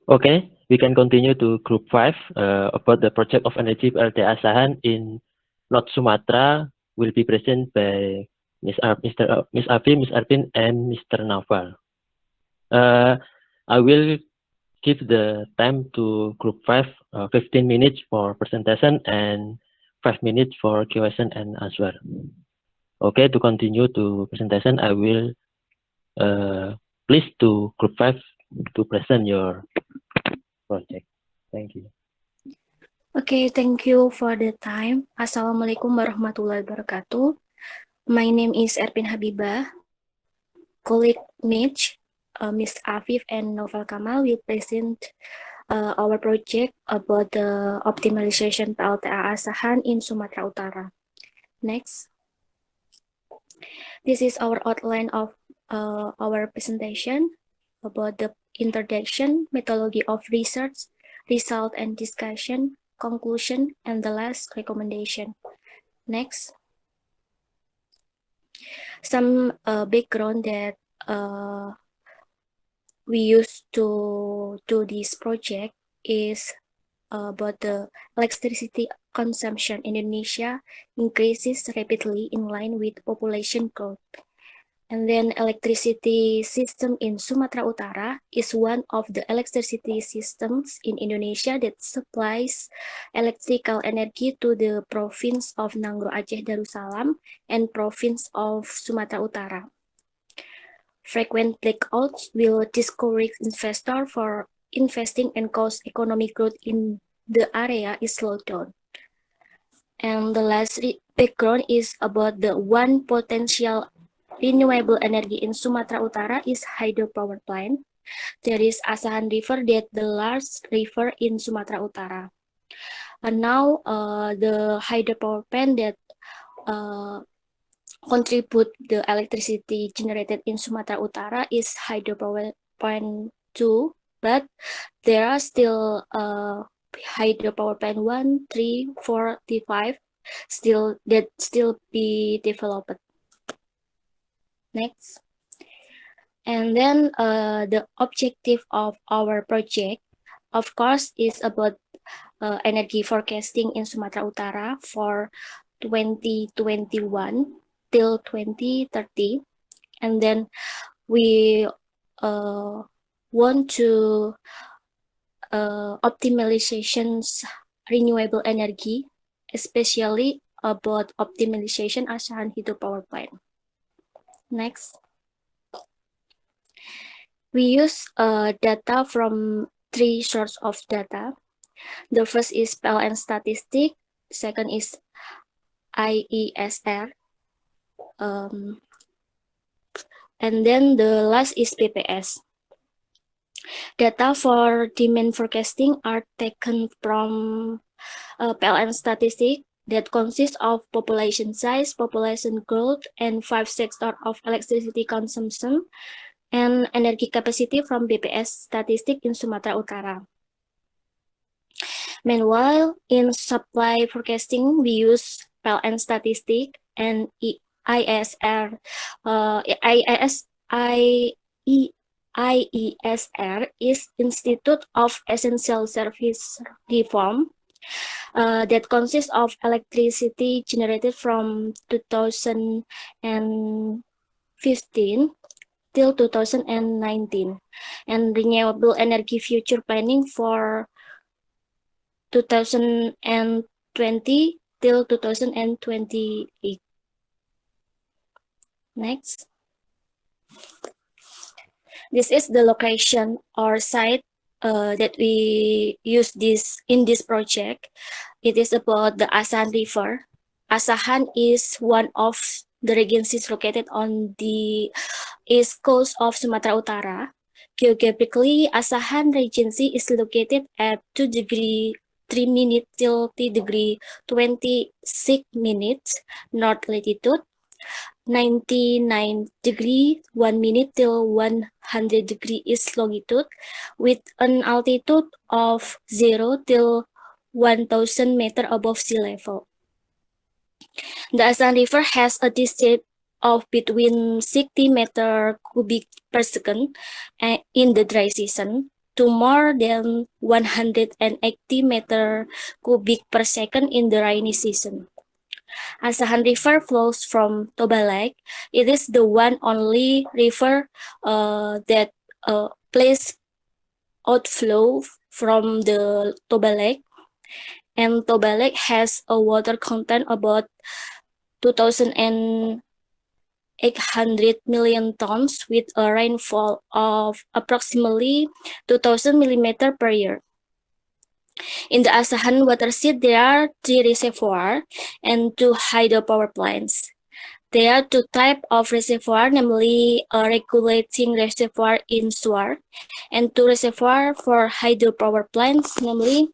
Okay, we can continue to group 5 about the project of energy PLT Asahan in North Sumatra will be present by Miss Afi, Miss Arvin, and Mr. Naval. I will give the time to group 5, 15 minutes for presentation and 5 minutes for question and answer. Okay, to continue to presentation, I will please to group 5 to present your project. Thank you. Okay, thank you for the time. Assalamualaikum warahmatullahi wabarakatuh. My name is Erpin Habibah. Colleague Mitch, Miss Afif, and Novel Kamal will present our project about the optimization PLTA Asahan in Sumatera Utara. Next. This is our outline of our presentation about the introduction, methodology of research, result and discussion, conclusion, and the last recommendation. Next. Some background that we used to do this project is about the electricity consumption in Indonesia increases rapidly in line with population growth. And then electricity system in Sumatera Utara is one of the electricity systems in Indonesia that supplies electrical energy to the province of Nangro Aceh Darussalam and province of Sumatera Utara. Frequent blackouts will discourage investors for investing and cause economic growth in the area is slowed down. And the last background is about the one potential renewable energy in Sumatera Utara is hydropower plant. There is Asahan River, that the largest river in Sumatera Utara. And now the hydropower plant that contribute the electricity generated in Sumatera Utara is hydropower plant 2, but there are still hydropower plant 1, 3, 4, 5 still be developed. Next. And then the objective of our project, of course, is about energy forecasting in Sumatera Utara for 2021 till 2030. And then we want to optimizations renewable energy, especially about optimization Asahan hydropower plant. Next. We use data from 3 sources of data. The first is PLN statistic, second is IESR, and then the last is PPS. Data for demand forecasting are taken from PLN statistic that consists of population size, population growth, and 5 sectors of electricity consumption, and energy capacity from BPS statistic in Sumatera Utara. Meanwhile, in supply forecasting, we use PLN statistic and IESR is Institute of Essential Service Reform that consists of electricity generated from 2015 till 2019 and renewable energy future planning for 2020 till 2028. Next. This is the location or site that we use in this project. It is about the Asahan River. Asahan is one of the regencies located on the east coast of Sumatera Utara. Geographically, Asahan Regency is located at 2 degree 3 minutes till 3 degree 26 minutes north latitude, 99 degree 1 minute till 100 degree east longitude, with an altitude of 0 till 1,000 meter above sea level. The Asahan River has a distance of between 60 meter cubic per second in the dry season to more than 180 meter cubic per second in the rainy season. Asahan River flows from Toba Lake. It is the one only river that plays outflow from the Toba Lake, and Toba Lake has a water content about 2,800 million tons with a rainfall of approximately 2,000 millimeter per year. In the Asahan watershed, there are 3 reservoirs and 2 hydropower plants. There are 2 types of reservoir, namely a regulating reservoir in Suar and 2 reservoirs for hydropower plants, namely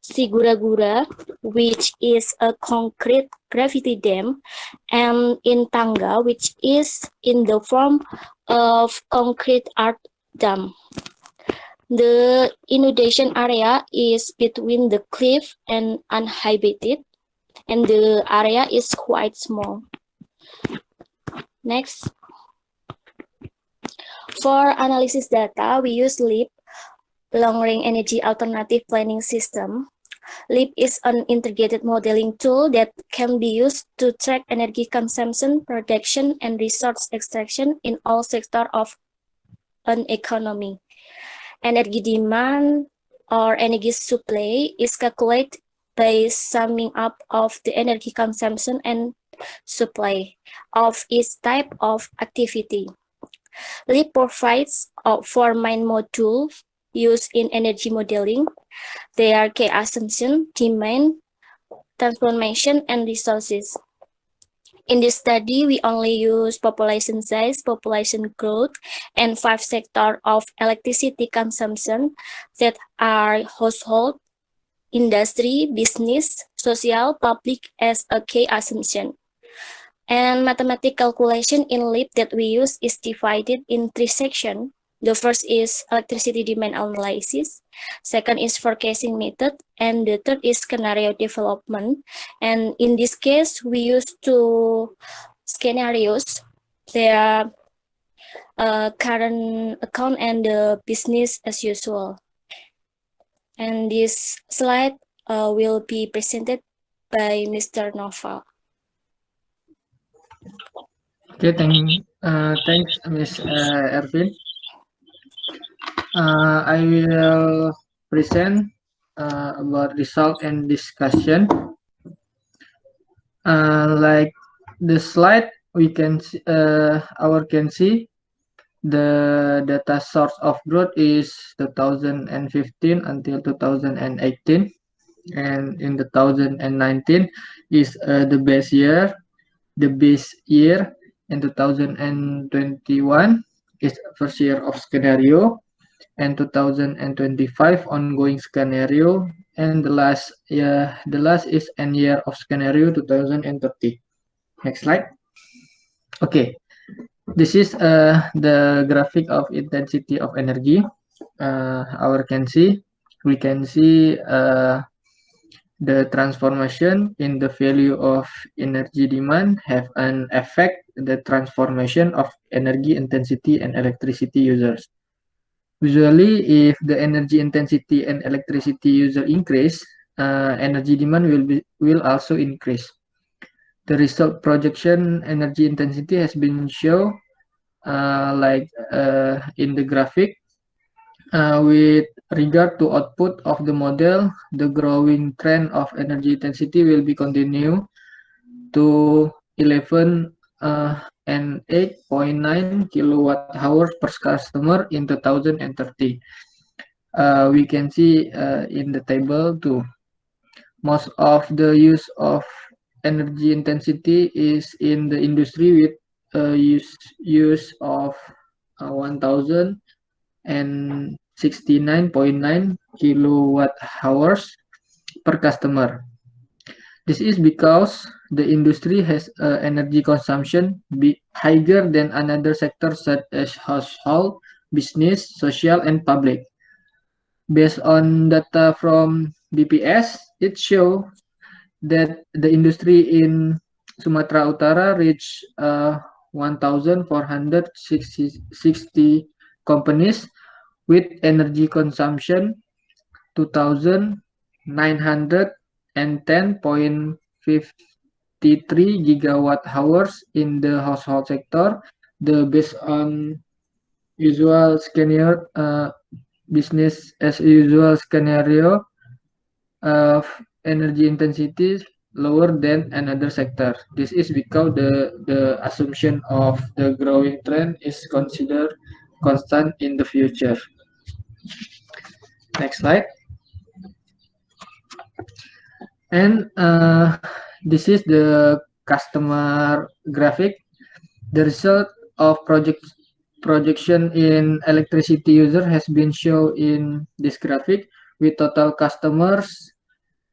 Sigura-Gura, which is a concrete gravity dam, and in Tangga, which is in the form of concrete arch dam. The inundation area is between the cliff and uninhabited, and the area is quite small. Next. For analysis data, we use LEAP, Long Range Energy Alternative Planning System. LEAP is an integrated modeling tool that can be used to track energy consumption, production, and resource extraction in all sectors of an economy. Energy demand or energy supply is calculated by summing up of the energy consumption and supply of each type of activity. LEAP provides 4 main modules used in energy modeling. They are key assumption, demand, transformation, and resources. In this study, we only use population size, population growth, and 5 sectors of electricity consumption that are household, industry, business, social, public as a key assumption. And mathematical calculation in LEAP that we use is divided in 3 sections. The first is electricity demand analysis, second is forecasting method, and the third is scenario development. And in this case, we use 2 scenarios. They are current account and business as usual. And this slide will be presented by Mr. Noval. Okay, thanks, Ms. Ervin. I will present about result and discussion. Like the slide, we can see, can see the data source of growth is 2015 until 2018, and in 2019 is the base year. The base year in 2021 is first year of scenario, and 2025 ongoing scenario, and the last is end year of scenario 2030. Next slide. Okay, this is the graphic of intensity of energy. We can see the transformation in the value of energy demand have an effect the transformation of energy intensity and electricity users. Usually, if the energy intensity and electricity user increase, energy demand will also increase. The result projection energy intensity has been shown in the graphic. With regard to output of the model, the growing trend of energy intensity will be continue to 11 and 8.9 kilowatt hours per customer in 2030. We can see in the table too. Most of the use of energy intensity is in the industry with use of 1,069.9 kilowatt hours per customer. This is because the industry has energy consumption higher than another sector such as household, business, social, and public. Based on data from BPS, it shows that the industry in Sumatra Utara reached 1,460 companies with energy consumption 2,910.53 gigawatt hours in the household sector. The based on usual scenario, business as usual scenario of energy intensity lower than another sector. This is because the assumption of the growing trend is considered constant in the future. Next slide. And this is the customer graphic. The result of projection in electricity user has been shown in this graphic, with total customers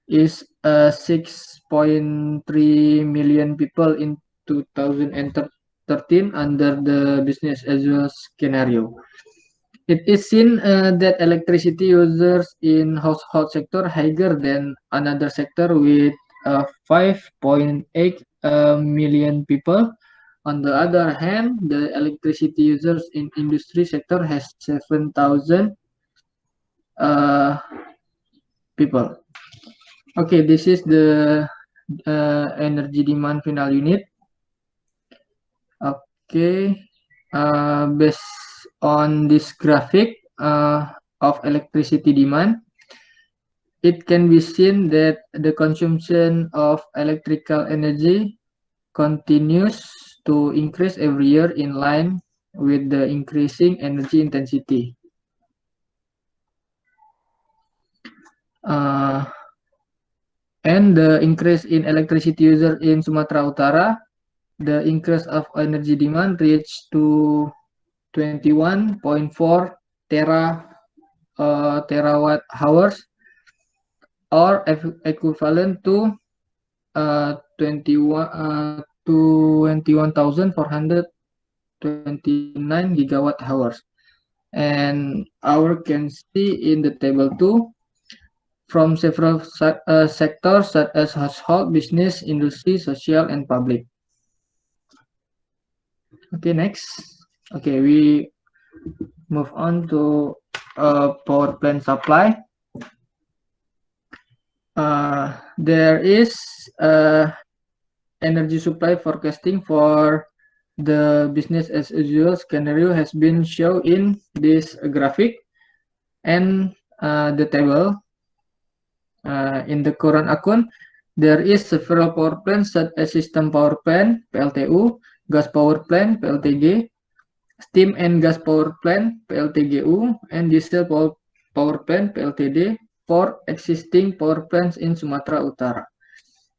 is 6.3 million people in 2013 under the business as usual scenario. It is seen that electricity users in household sector higher than another sector with 5.8 million people. On the other hand, the electricity users in industry sector has 7,000 people. Okay, this is the energy demand final unit. Okay, based on this graphic of electricity demand, it can be seen that the consumption of electrical energy continues to increase every year in line with the increasing energy intensity. And the increase in electricity user in Sumatra Utara, the increase of energy demand reached to 21.4 terawatt hours, or equivalent to 21,429 gigawatt hours. And our can see in the table 2 from several sectors such as household, business, industry, social, and public. Okay, next. Okay, we move on to power plant supply. There is energy supply forecasting for the business as usual scenario has been shown in this graphic and the table. In the current account, there is several power plants such as system power plant (PLTU), gas power plant (PLTG), steam and gas power plant (PLTGU), and diesel power plant (PLTD) for existing power plants in Sumatra Utara.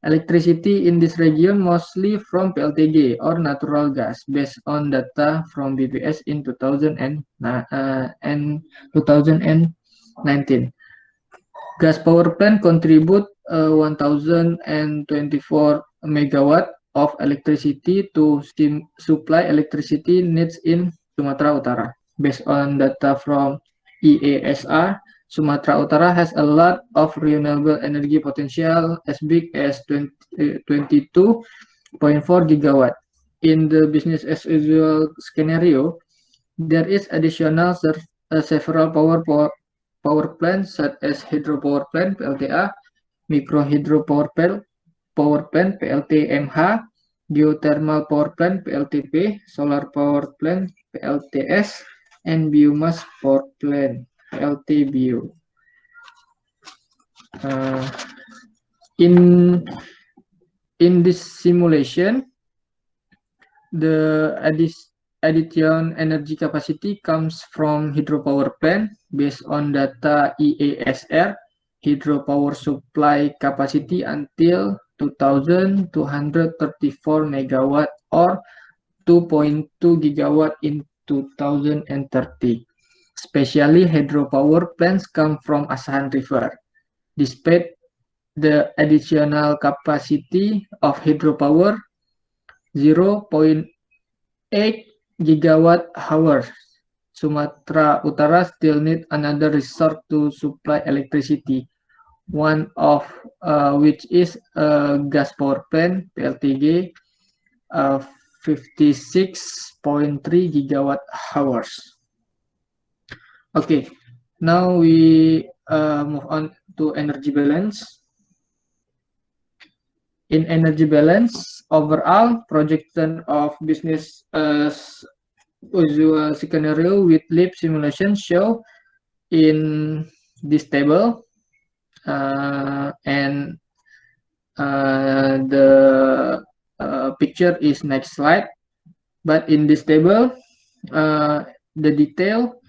Electricity in this region mostly from PLTG or natural gas, based on data from BPS in 2019. Gas power plant contribute 1,024 megawatt of electricity to supply electricity needs in Sumatra Utara. Based on data from EASA, Sumatra Utara has a lot of renewable energy potential as big as 22.4 gigawatt. In the business as usual scenario, there is additional several power plants such as hydropower plant (PLTA), microhydro power plant (PLTMH), geothermal power plant (PLTP), solar power plant (PLTS), and biomass power plant (PLTBio). In this simulation, the addition energy capacity comes from hydropower plant. Based on data EASR, hydropower supply capacity until 2,234 megawatt or 2.2 gigawatt in 2030. Especially hydropower plants come from Asahan River. Despite the additional capacity of hydropower, 0.8 gigawatt hours, Sumatra Utara still need another resource to supply electricity, one of which is gas power plant (PLTG), 56.3 gigawatt hours. Okay, now we move on to energy balance. In energy balance, overall projection of business usual scenario with LEAP simulation show in this table, and the picture is next slide. But in this table, the detail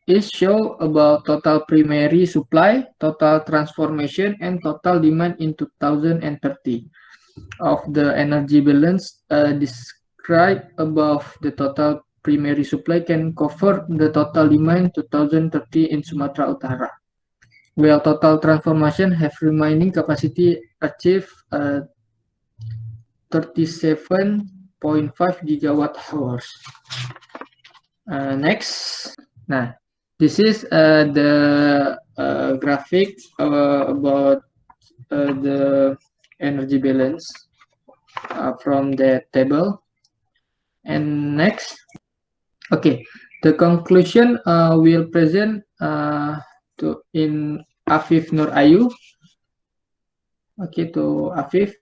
is show about total primary supply, total transformation, and total demand in 2030. Of the energy balance described above, the total primary supply can cover the total demand 2030 in Sumatra Utara, while total transformation have remaining capacity achieve 37.5 gigawatt hours. Next, nah, this is the graphic about the energy balance from the table. And next, okay, the conclusion will present to in Afif Nur Ayu. Okay, to Afif,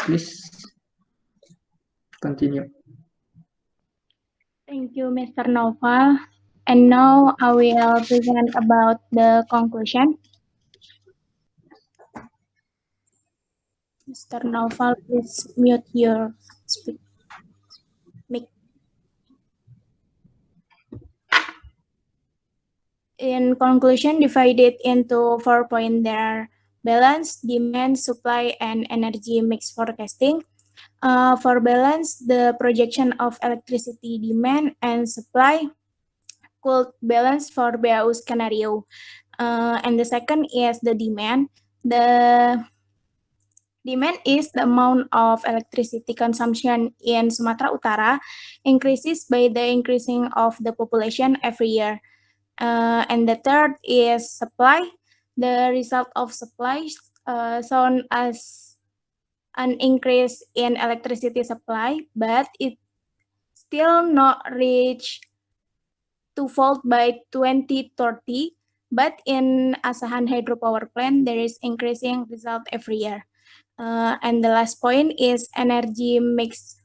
please continue. Thank you, Mr. Noval. And now I will present about the conclusion. Mr. Noval, please mute your mic. In conclusion, divided into 4 points there: balance, demand, supply, and energy mix forecasting. For balance, the projection of electricity demand and supply could balance for BAU scenario. And the second is the demand. The demand is the amount of electricity consumption in Sumatra Utara increases by the increasing of the population every year. And the third is supply. The result of supply shown as an increase in electricity supply, but it still not reach twofold by 2030. But in Asahan hydropower plant, there is increasing result every year. And the last point is energy mix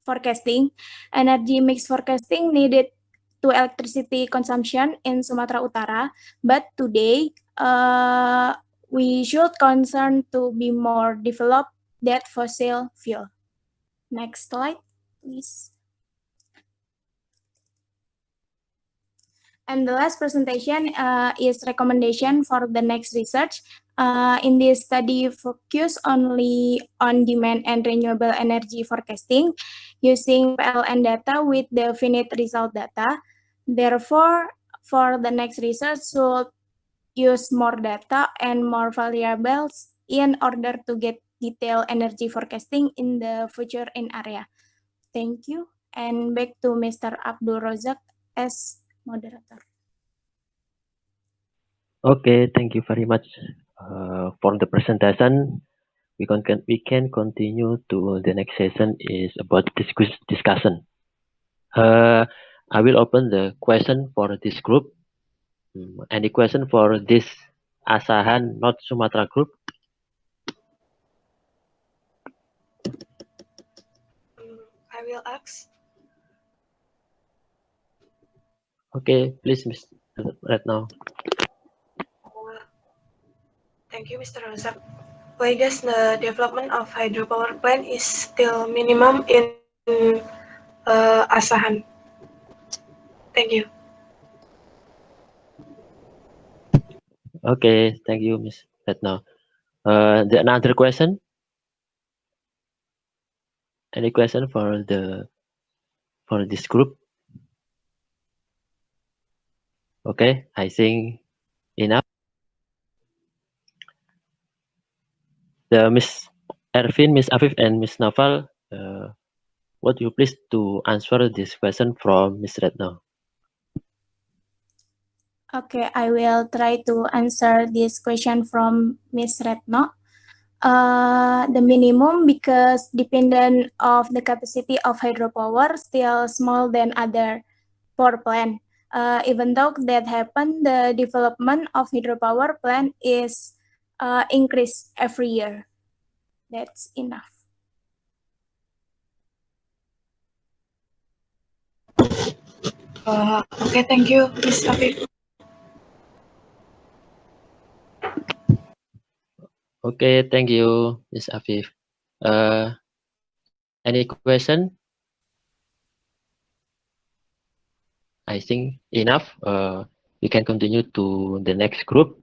forecasting. Energy mix forecasting needed to electricity consumption in Sumatra Utara, but today we should concern to be more developed that fossil fuel. Next slide, please. And the last presentation is recommendation for the next research. In this study, focus only on demand and renewable energy forecasting using PLN data with the finite result data. Therefore, for the next research, should use more data and more variables in order to get detailed energy forecasting in the future in area. Thank you. And back to Mr. Abdul Razak as moderator. Okay, thank you very much for the presentation. We can continue to the next session is about discussion. I will open the question for this group. Any question for this Asahan North Sumatra group? I will ask. Okay, please, Ms. Right now. Thank you, Mr. Razak. Why does the development of hydropower plant is still minimum in Asahan? Thank you. Okay, thank you, Ms. Retno. Another question? Any question for this group? Okay, I think enough. The Miss Ervin, Miss Afif, and Miss Naval, would you please to answer this question from Miss Retno? Okay, I will try to answer this question from Ms. Retno. The minimum because dependent of the capacity of hydropower still small than other power plant. Even though that happen, the development of hydropower plant is increased every year. That's enough. Okay, thank you, Ms. Afif. Okay, thank you, Ms. Afif. Any question? I think enough. We can continue to the next group.